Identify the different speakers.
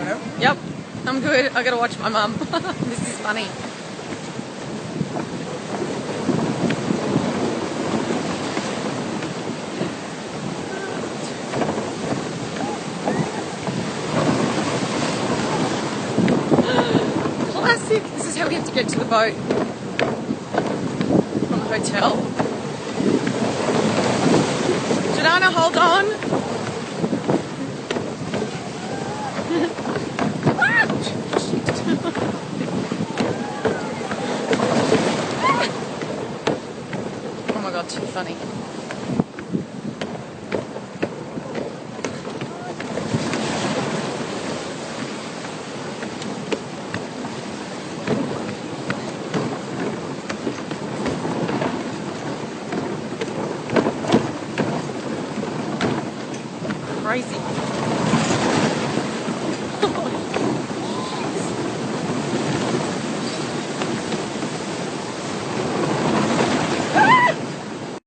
Speaker 1: Yep, I'm good. I gotta watch my mum. This is funny. Classic. This is how we have to get to the boat from the hotel. Jordana, hold on.